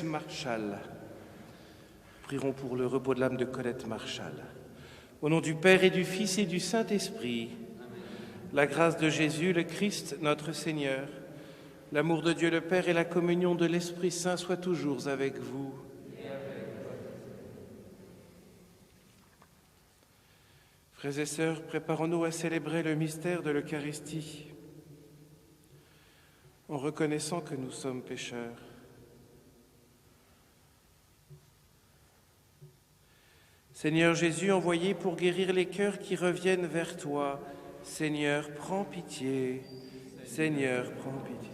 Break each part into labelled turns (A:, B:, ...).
A: Marchal. Prierons pour le repos de l'âme de Colette Marchal. Au nom du Père et du Fils et du Saint-Esprit, la grâce de Jésus, le Christ, notre Seigneur, l'amour de Dieu le Père et la communion de l'Esprit Saint soient toujours avec vous. Frères et sœurs, préparons-nous à célébrer le mystère de l'Eucharistie en reconnaissant que nous sommes pécheurs. Seigneur Jésus, envoyé pour guérir les cœurs qui reviennent vers toi, Seigneur, prends pitié. Seigneur, prends pitié.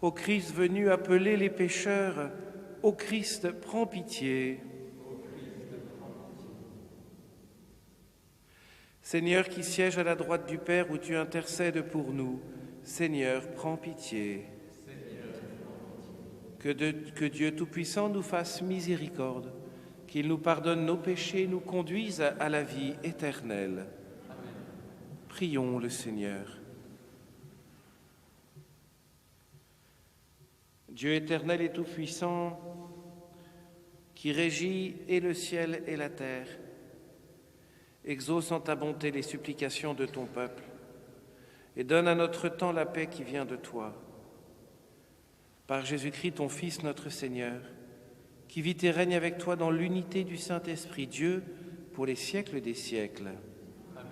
A: Ô Christ venu appeler les pécheurs, ô Christ, prends pitié. Seigneur qui siège à la droite du Père où tu intercèdes pour nous, Seigneur, prends pitié. Que Dieu Tout-Puissant nous fasse miséricorde, qu'il nous pardonne nos péchés et nous conduise à la vie éternelle. Amen. Prions le Seigneur. Dieu éternel et tout-puissant, qui régit et le ciel et la terre, exauce en ta bonté les supplications de ton peuple et donne à notre temps la paix qui vient de toi. Par Jésus-Christ, ton Fils, notre Seigneur, qui vit et règne avec toi dans l'unité du Saint-Esprit, Dieu, pour les siècles des siècles. Amen.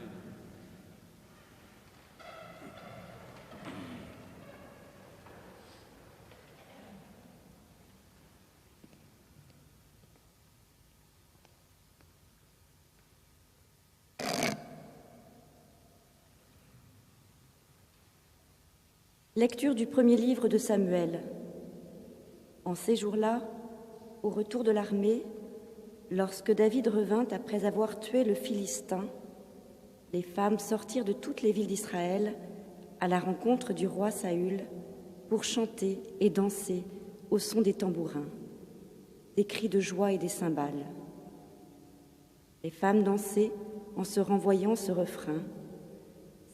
B: Lecture du premier livre de Samuel. En ces jours-là, au retour de l'armée, lorsque David revint après avoir tué le Philistin, les femmes sortirent de toutes les villes d'Israël à la rencontre du roi Saül pour chanter et danser au son des tambourins, des cris de joie et des cymbales. Les femmes dansaient en se renvoyant ce refrain: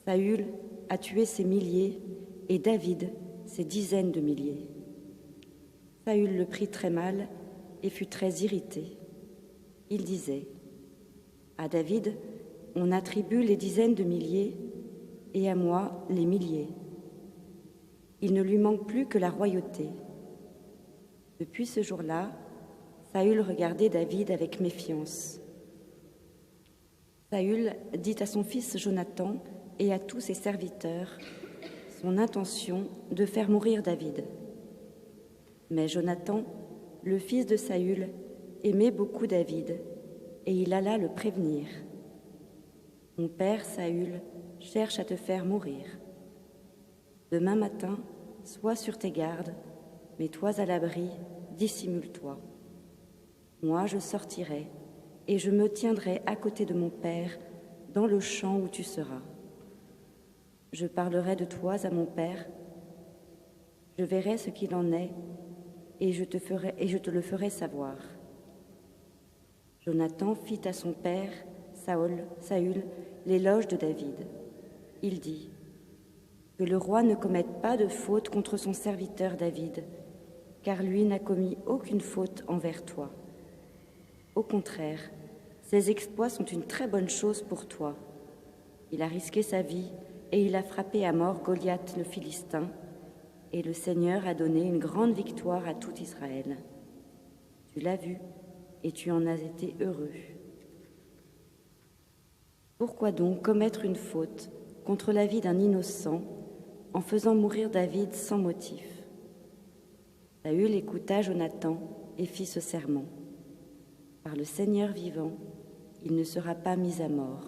B: Saül a tué ses milliers et David ses dizaines de milliers. Saül le prit très mal et fut très irrité. Il disait: à David, on attribue les dizaines de milliers et à moi les milliers. Il ne lui manque plus que la royauté. Depuis ce jour-là, Saül regardait David avec méfiance. Saül dit à son fils Jonathan et à tous ses serviteurs son intention de faire mourir David. Mais Jonathan, le fils de Saül, aimait beaucoup David, et il alla le prévenir. Mon père Saül cherche à te faire mourir. Demain matin, sois sur tes gardes, mets-toi à l'abri, dissimule-toi. Moi, je sortirai, et je me tiendrai à côté de mon père, dans le champ où tu seras. Je parlerai de toi à mon père, je verrai ce qu'il en est, et je te le ferai savoir. Jonathan fit à son père, Saül, l'éloge de David. Il dit: que le roi ne commette pas de faute contre son serviteur David, car lui n'a commis aucune faute envers toi. Au contraire, ses exploits sont une très bonne chose pour toi. Il a risqué sa vie et il a frappé à mort Goliath le Philistin, et le Seigneur a donné une grande victoire à tout Israël. Tu l'as vu et tu en as été heureux. Pourquoi donc commettre une faute contre la vie d'un innocent en faisant mourir David sans motif? Saül écouta Jonathan et fit ce serment: par le Seigneur vivant, il ne sera pas mis à mort.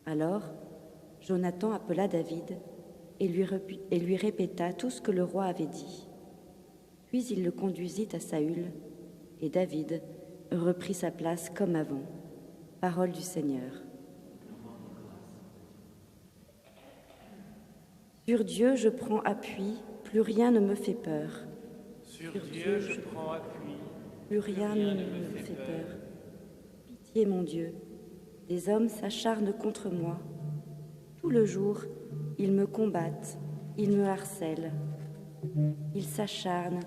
B: Alors, Jonathan appela David et lui répéta tout ce que le roi avait dit. Puis il le conduisit à Saül, et David reprit sa place comme avant. Parole du Seigneur. Sur Dieu je prends appui, plus rien ne me fait peur.
A: Sur Dieu je prends appui,
B: plus rien ne me fait peur. Pitié, mon Dieu, les hommes s'acharnent contre moi. Tout le jour, ils me combattent, ils me harcèlent. Il s'acharne,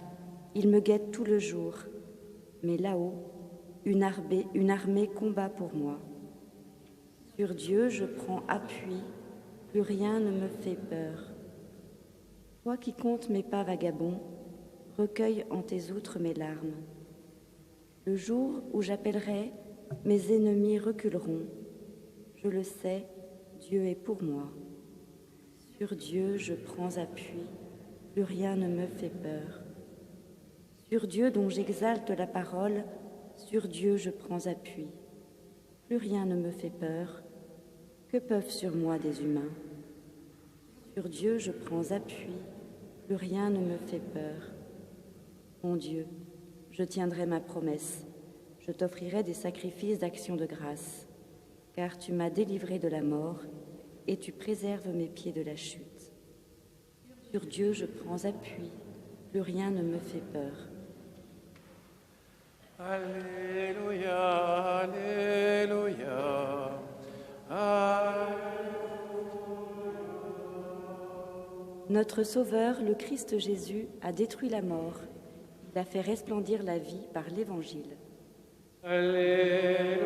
B: il me guette tout le jour. Mais là-haut, une armée combat pour moi. Sur Dieu, je prends appui, plus rien ne me fait peur. Toi qui comptes mes pas vagabonds, recueille en tes outres mes larmes. Le jour où j'appellerai, mes ennemis reculeront. Je le sais, Dieu est pour moi. Sur Dieu, je prends appui, plus rien ne me fait peur. Sur Dieu dont j'exalte la parole, sur Dieu je prends appui. Plus rien ne me fait peur. Que peuvent sur moi des humains? Sur Dieu je prends appui, plus rien ne me fait peur. Mon Dieu, je tiendrai ma promesse, je t'offrirai des sacrifices d'action de grâce, car tu m'as délivré de la mort et tu préserves mes pieds de la chute. Sur Dieu je prends appui, plus rien ne me fait peur.
A: Alléluia, Alléluia, Alléluia.
B: Notre Sauveur, le Christ Jésus, a détruit la mort. Il a fait resplendir la vie par l'Évangile.
A: Alléluia,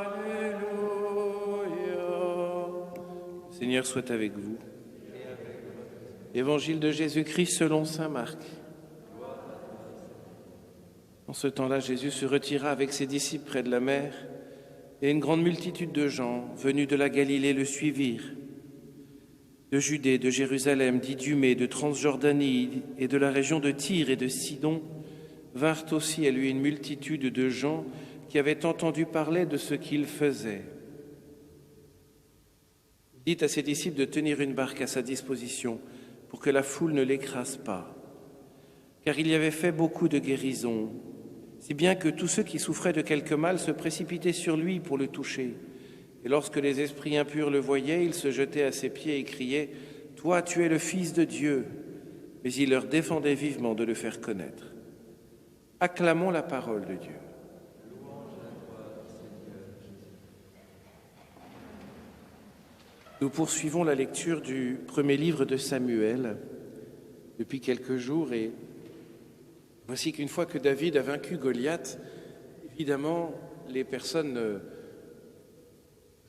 A: Alléluia. Le Seigneur soit avec vous. Évangile de Jésus-Christ selon saint Marc. En ce temps-là, Jésus se retira avec ses disciples près de la mer, et une grande multitude de gens venus de la Galilée le suivirent. De Judée, de Jérusalem, d'Idumée, de Transjordanie et de la région de Tyr et de Sidon vinrent aussi à lui une multitude de gens qui avaient entendu parler de ce qu'il faisait. Il dit à ses disciples de tenir une barque à sa disposition pour que la foule ne l'écrase pas, car il y avait fait beaucoup de guérisons, si bien que tous ceux qui souffraient de quelque mal se précipitaient sur lui pour le toucher. Et lorsque les esprits impurs le voyaient, ils se jetaient à ses pieds et criaient « Toi, tu es le Fils de Dieu !» Mais il leur défendait vivement de le faire connaître. Acclamons la parole de Dieu. Nous poursuivons la lecture du premier livre de Samuel depuis quelques jours et voici qu'une fois que David a vaincu Goliath, évidemment, les personnes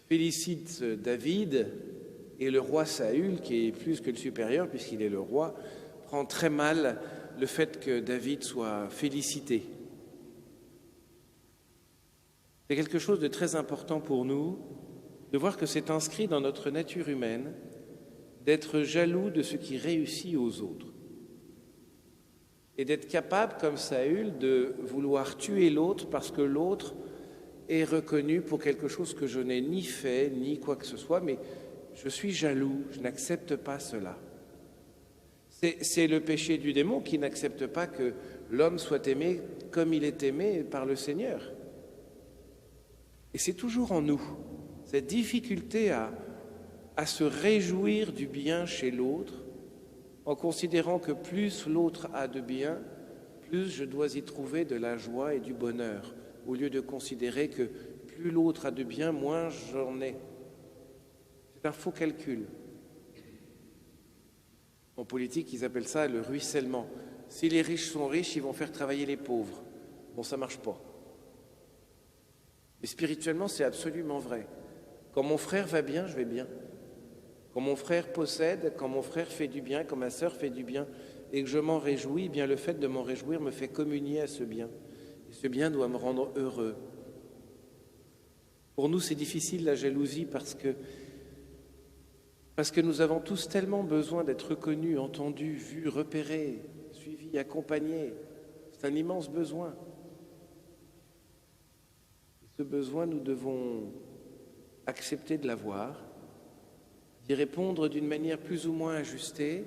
A: félicitent David et le roi Saül, qui est plus que le supérieur puisqu'il est le roi, prend très mal le fait que David soit félicité. C'est quelque chose de très important pour nous de voir que c'est inscrit dans notre nature humaine d'être jaloux de ce qui réussit aux autres et d'être capable, comme Saül, de vouloir tuer l'autre parce que l'autre est reconnu pour quelque chose que je n'ai ni fait, ni quoi que ce soit, mais je suis jaloux, je n'accepte pas cela. C'est le péché du démon qui n'accepte pas que l'homme soit aimé comme il est aimé par le Seigneur. Et c'est toujours en nous, cette difficulté à se réjouir du bien chez l'autre, en considérant que plus l'autre a de bien, plus je dois y trouver de la joie et du bonheur, au lieu de considérer que plus l'autre a de bien, moins j'en ai. C'est un faux calcul. En politique, ils appellent ça le ruissellement. Si les riches sont riches, ils vont faire travailler les pauvres. Bon, ça ne marche pas. Mais spirituellement, c'est absolument vrai. Quand mon frère va bien, je vais bien. Quand mon frère possède, quand mon frère fait du bien, quand ma sœur fait du bien, et que je m'en réjouis, eh bien le fait de m'en réjouir me fait communier à ce bien. Et ce bien doit me rendre heureux. Pour nous, c'est difficile la jalousie parce que nous avons tous tellement besoin d'être reconnus, entendus, vus, repérés, suivis, accompagnés. C'est un immense besoin. Et ce besoin, nous devons accepter de l'avoir, d'y répondre d'une manière plus ou moins ajustée,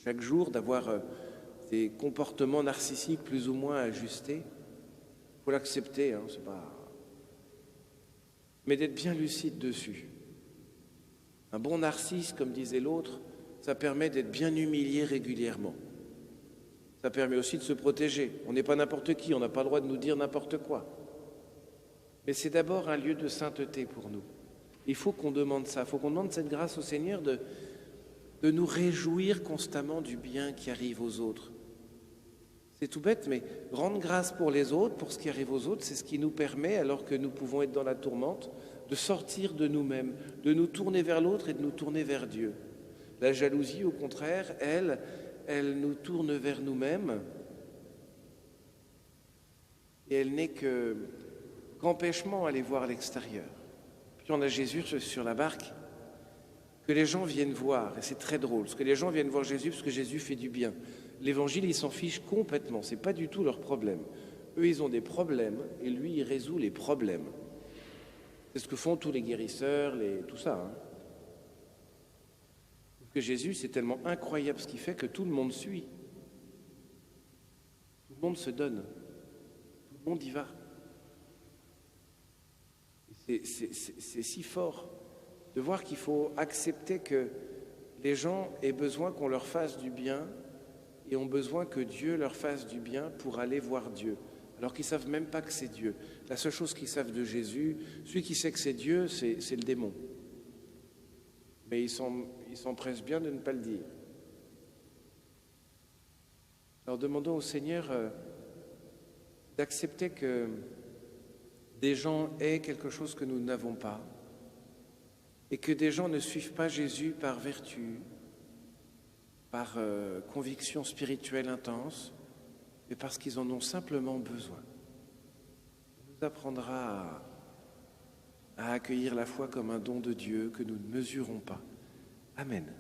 A: chaque jour d'avoir des comportements narcissiques plus ou moins ajustés. Il faut l'accepter, hein, c'est pas... mais d'être bien lucide dessus. Un bon narcisse, comme disait l'autre, ça permet d'être bien humilié régulièrement. Ça permet aussi de se protéger. On n'est pas n'importe qui, on n'a pas le droit de nous dire n'importe quoi. Mais c'est d'abord un lieu de sainteté pour nous. Il faut qu'on demande ça, il faut qu'on demande cette grâce au Seigneur de nous réjouir constamment du bien qui arrive aux autres. C'est tout bête, mais rendre grâce pour les autres, pour ce qui arrive aux autres, c'est ce qui nous permet, alors que nous pouvons être dans la tourmente, de sortir de nous-mêmes, de nous tourner vers l'autre et de nous tourner vers Dieu. La jalousie, au contraire, elle nous tourne vers nous-mêmes et elle n'est qu'empêchement à aller voir l'extérieur. Puis on a Jésus sur la barque, que les gens viennent voir, et c'est très drôle, parce que les gens viennent voir Jésus parce que Jésus fait du bien. L'Évangile, ils s'en fichent complètement, c'est pas du tout leur problème. Eux, ils ont des problèmes, et lui, il résout les problèmes. C'est ce que font tous les guérisseurs, tout ça. Hein. Parce que Jésus, c'est tellement incroyable ce qu'il fait que tout le monde suit. Tout le monde se donne. Tout le monde y va. C'est si fort de voir qu'il faut accepter que les gens aient besoin qu'on leur fasse du bien et ont besoin que Dieu leur fasse du bien pour aller voir Dieu, alors qu'ils ne savent même pas que c'est Dieu. La seule chose qu'ils savent de Jésus, celui qui sait que c'est Dieu, c'est le démon. Mais ils s'empressent bien de ne pas le dire. Alors demandons au Seigneur d'accepter que des gens aient quelque chose que nous n'avons pas, et que des gens ne suivent pas Jésus par vertu, par conviction spirituelle intense, mais parce qu'ils en ont simplement besoin. Il nous apprendra à accueillir la foi comme un don de Dieu que nous ne mesurons pas. Amen.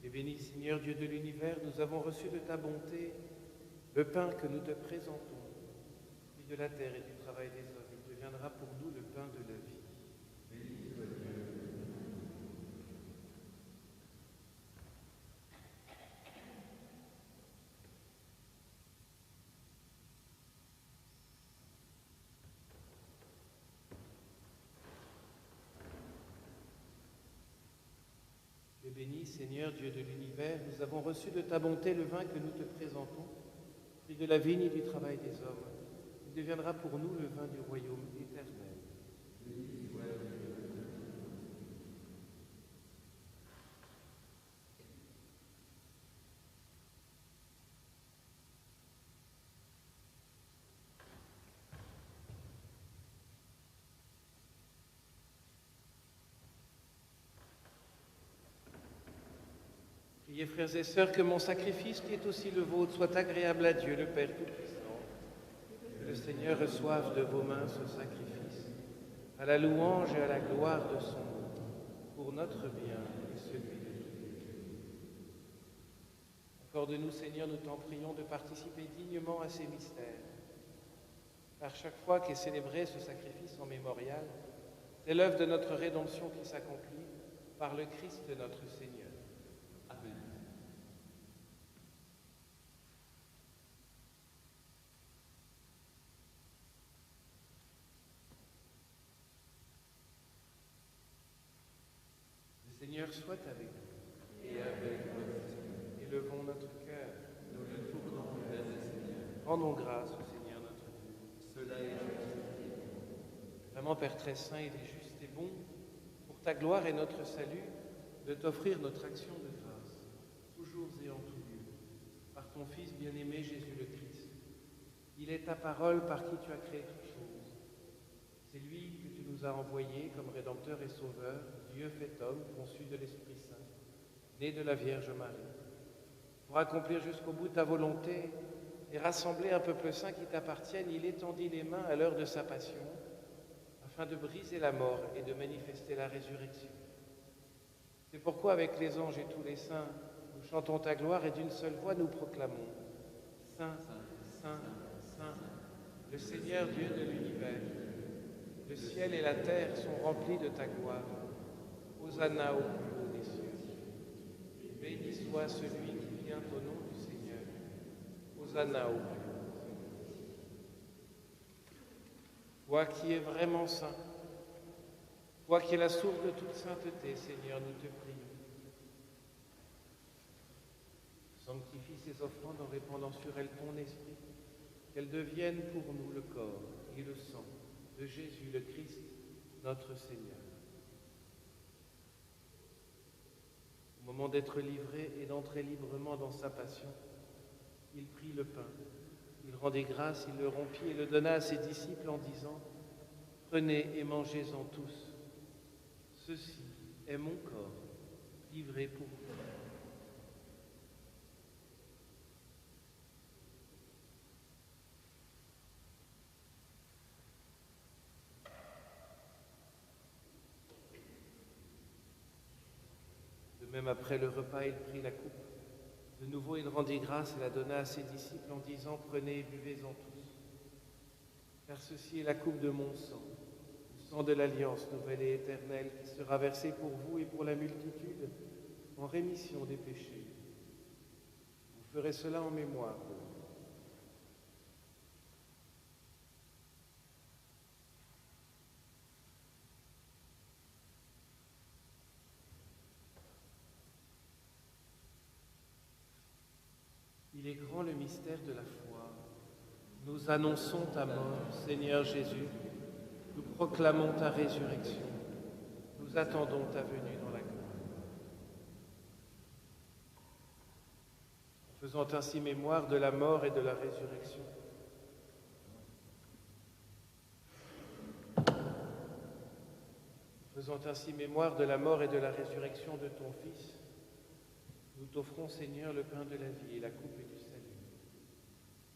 A: Et béni Seigneur Dieu de l'univers, nous avons reçu de ta bonté le pain que nous te présentons, fruit de la terre et du travail des hommes. Il deviendra pour nous le pain de la vie. Béni soit Dieu. Béni, Seigneur, Dieu de l'univers, nous avons reçu de ta bonté le vin que nous te présentons, fruit de la vigne et du travail des hommes. Il deviendra pour nous le vin du royaume éternel. Béni soit Dieu. Priez, frères et sœurs, que mon sacrifice, qui est aussi le vôtre, soit agréable à Dieu, le Père Tout-Puissant. Que le Seigneur reçoive de vos mains ce sacrifice, à la louange et à la gloire de son nom, pour notre bien et celui de tous. Accorde-nous, Seigneur, nous t'en prions, de participer dignement à ces mystères. Par chaque fois qu'est célébré ce sacrifice en mémorial, c'est l'œuvre de notre rédemption qui s'accomplit par le Christ notre Seigneur. Amen. Le Seigneur soit avec nous. Et avec nous. Élevons notre cœur. Nous le tournons vers le Seigneur. Rendons grâce au Seigneur notre Dieu. Cela est juste. Vraiment, Père très saint, il est juste et bon, pour ta gloire et notre salut, de t'offrir notre action de grâce, toujours et en tout lieu, par ton Fils bien-aimé Jésus le Christ. Il est ta parole par qui tu as créé toutes choses. C'est lui que tu nous as envoyé comme Rédempteur et Sauveur, Dieu fait homme, conçu de l'Esprit Saint, né de la Vierge Marie, pour accomplir jusqu'au bout ta volonté et rassembler un peuple saint qui t'appartienne. Il étendit les mains à l'heure de sa passion, afin de briser la mort et de manifester la résurrection. C'est pourquoi avec les anges et tous les saints, nous chantons ta gloire et d'une seule voix nous proclamons Saint, Saint, Saint, le Seigneur Dieu de l'univers. Le ciel et la terre sont remplis de ta gloire. Hosanna au plus haut des cieux. Béni soit celui qui vient au nom du Seigneur. Hosanna au plus haut. Toi qui es vraiment saint, toi qui es la source de toute sainteté, Seigneur, nous te prions. Sanctifie ces offrandes en répandant sur elles ton esprit, qu'elles deviennent pour nous le corps et le sang de Jésus le Christ, notre Seigneur. Au moment d'être livré et d'entrer librement dans sa passion, il prit le pain, il rendit grâce, il le rompit et le donna à ses disciples en disant « Prenez et mangez-en tous. Ceci est mon corps, livré pour vous. » Même après le repas, il prit la coupe. De nouveau, il rendit grâce et la donna à ses disciples en disant « Prenez et buvez-en tous. Car ceci est la coupe de mon sang, le sang de l'alliance nouvelle et éternelle qui sera versé pour vous et pour la multitude en rémission des péchés. Vous ferez cela en mémoire de moi. » Il est grand le mystère de la foi. Nous annonçons ta mort, Seigneur Jésus. Nous proclamons ta résurrection. Nous attendons ta venue dans la gloire. En faisant ainsi mémoire de la mort et de la résurrection, de ton Fils, nous t'offrons, Seigneur, le pain de la vie et la coupe du salut.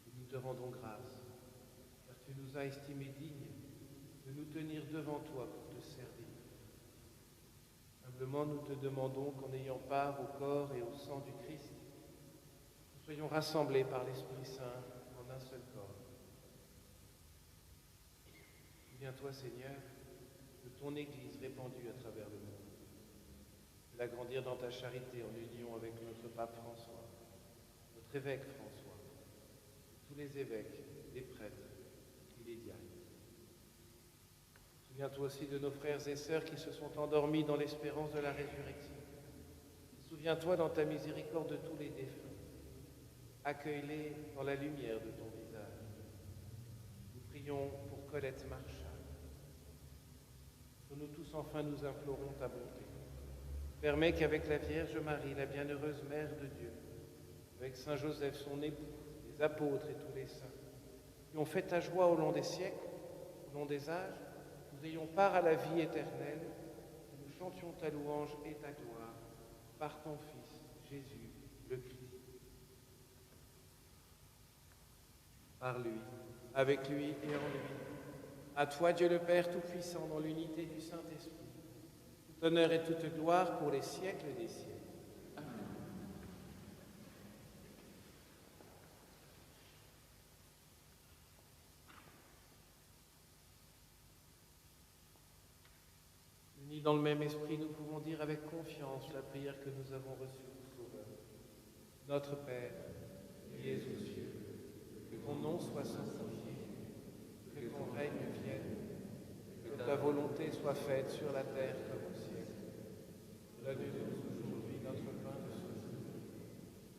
A: Et nous te rendons grâce, car tu nous as estimés dignes de nous tenir devant toi pour te servir. Humblement, nous te demandons qu'en ayant part au corps et au sang du Christ, nous soyons rassemblés par l'Esprit Saint en un seul corps. Souviens-toi, Seigneur, de ton Église répandue à travers le monde. L'agrandir dans ta charité en union avec notre pape François, notre évêque François, tous les évêques, les prêtres et les diacres. Souviens-toi aussi de nos frères et sœurs qui se sont endormis dans l'espérance de la résurrection. Souviens-toi dans ta miséricorde de tous les défunts. Accueille-les dans la lumière de ton visage. Nous prions pour Colette Marchal. Pour nous tous, enfin, nous implorons ta bonté. Permets qu'avec la Vierge Marie, la bienheureuse Mère de Dieu, avec Saint Joseph, son époux, les apôtres et tous les saints, qui ont fait ta joie au long des siècles, au long des âges, nous ayons part à la vie éternelle, et nous chantions ta louange et ta gloire par ton Fils, Jésus, le Christ. Par lui, avec lui et en lui, à toi Dieu le Père Tout-Puissant, dans l'unité du Saint-Esprit, tout honneur et toute gloire pour les siècles des siècles. Amen. Unis dans le même esprit, nous pouvons dire avec confiance la prière que nous avons reçue du Sauveur. Notre Père, qui es aux cieux, que ton nom soit sanctifié, que ton règne vienne, que ta volonté soit faite sur la terre comme au ciel. Donne-nous aujourd'hui notre pain de ce jour.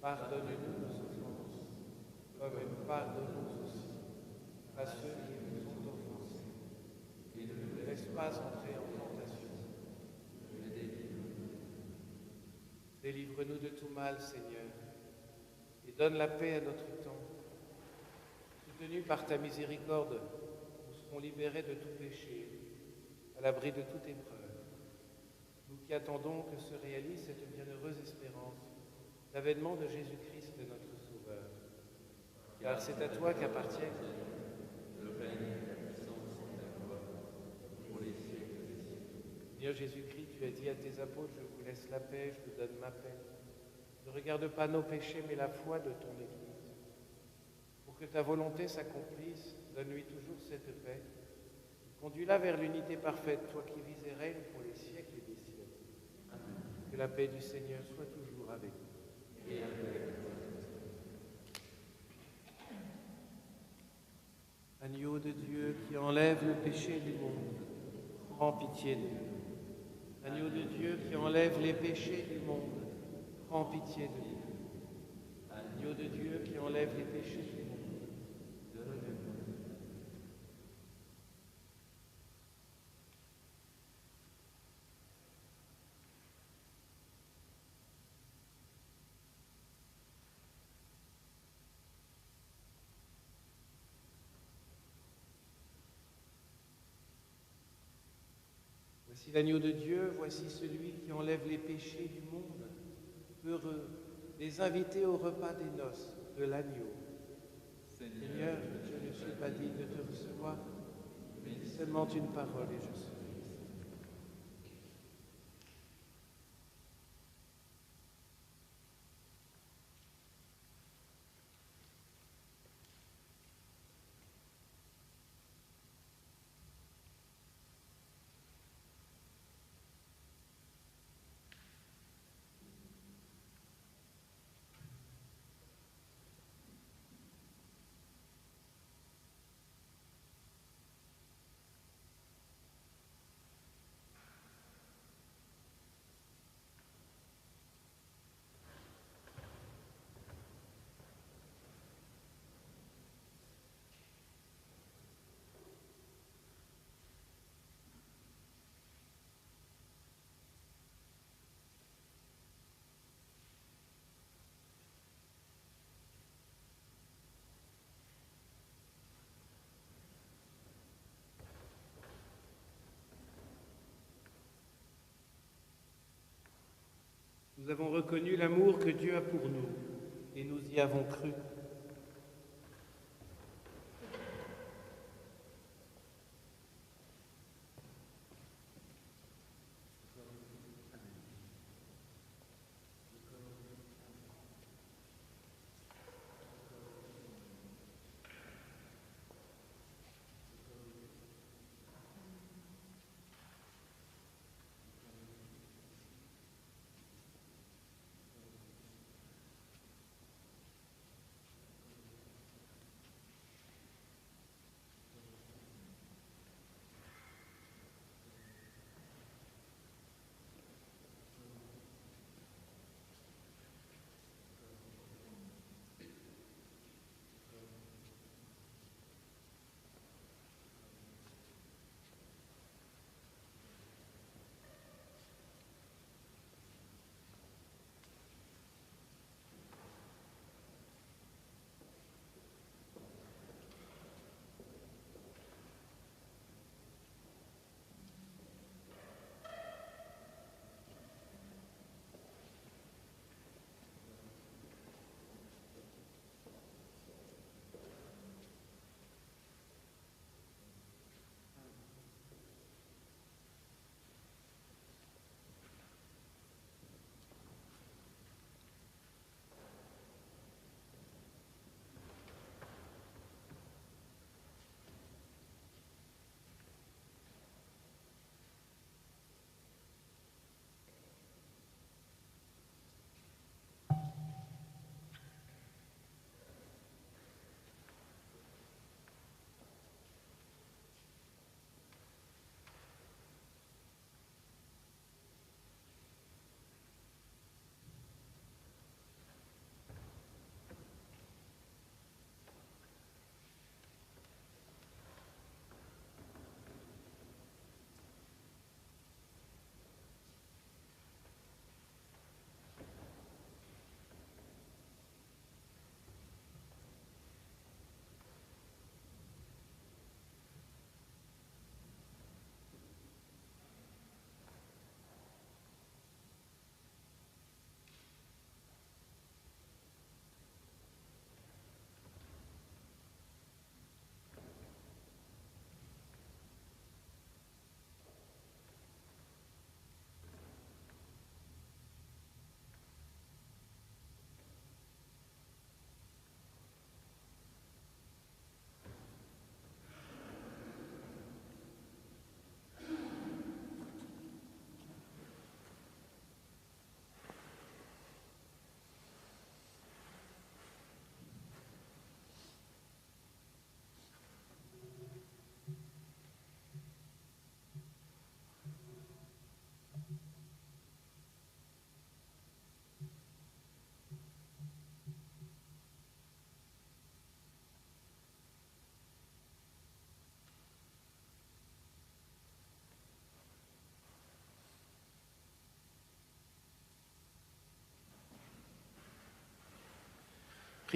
A: Pardonne-nous nos offenses, comme nous pardonnons aussi à ceux qui nous ont offensés. Et ne nous laisse pas entrer en tentation, mais délivre-nous. Délivre-nous de tout mal, Seigneur, et donne la paix à notre temps. Soutenus par ta miséricorde, nous serons libérés de tout péché, à l'abri de toute épreuve. Nous qui attendons que se réalise cette bienheureuse espérance, l'avènement de Jésus-Christ, notre Sauveur. Car c'est à toi qu'appartiennent le règne, la puissance et la gloire, pour les siècles des siècles. Seigneur Jésus-Christ, tu as dit à tes apôtres, je vous laisse la paix, je vous donne ma paix. Ne regarde pas nos péchés, mais la foi de ton Église. Pour que ta volonté s'accomplisse, donne-lui toujours cette paix. Conduis-la vers l'unité parfaite, toi qui vis et règnes pour les siècles des siècles. Amen. Que la paix du Seigneur soit toujours avec vous. Et avec vous. Agneau de Dieu qui enlève le péché du monde, prends pitié de nous. Agneau de Dieu qui enlève les péchés du monde, prends pitié de nous. Agneau de Dieu qui enlève les péchés du monde, donne-nous. Voici l'agneau de Dieu, voici celui qui enlève les péchés du monde. Heureux les invités au repas des noces de l'agneau. Seigneur, je ne suis pas digne de te recevoir, mais dis seulement une parole et je serai. Nous avons reconnu l'amour que Dieu a pour nous et nous y avons cru.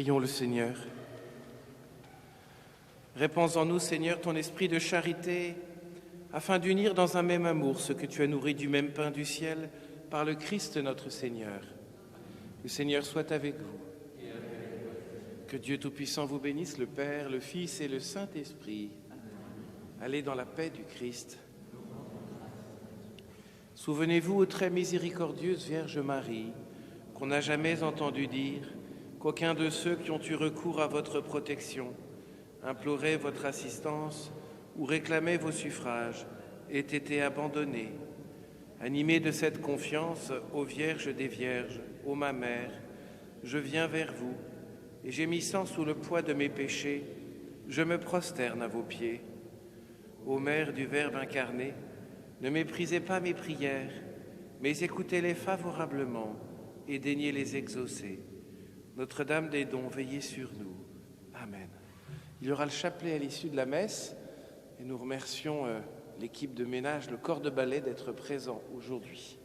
A: Prions le Seigneur. Répands en nous, Seigneur, ton esprit de charité, afin d'unir dans un même amour ceux que tu as nourris du même pain du ciel par le Christ notre Seigneur. Le Seigneur soit avec vous. Que Dieu Tout-Puissant vous bénisse, le Père, le Fils et le Saint-Esprit. Allez dans la paix du Christ. Souvenez-vous, ô très miséricordieuse Vierge Marie, qu'on n'a jamais entendu dire qu'aucun de ceux qui ont eu recours à votre protection, implorait votre assistance ou réclamait vos suffrages ait été abandonné. Animé de cette confiance, ô Vierge des Vierges, ô ma Mère, je viens vers vous et gémissant sous le poids de mes péchés, je me prosterne à vos pieds. Ô Mère du Verbe incarné, ne méprisez pas mes prières, mais écoutez-les favorablement et daignez les exaucer. Notre-Dame des dons, veillez sur nous. Amen. Il y aura le chapelet à l'issue de la messe et nous remercions l'équipe de ménage, le corps de ballet d'être présent aujourd'hui.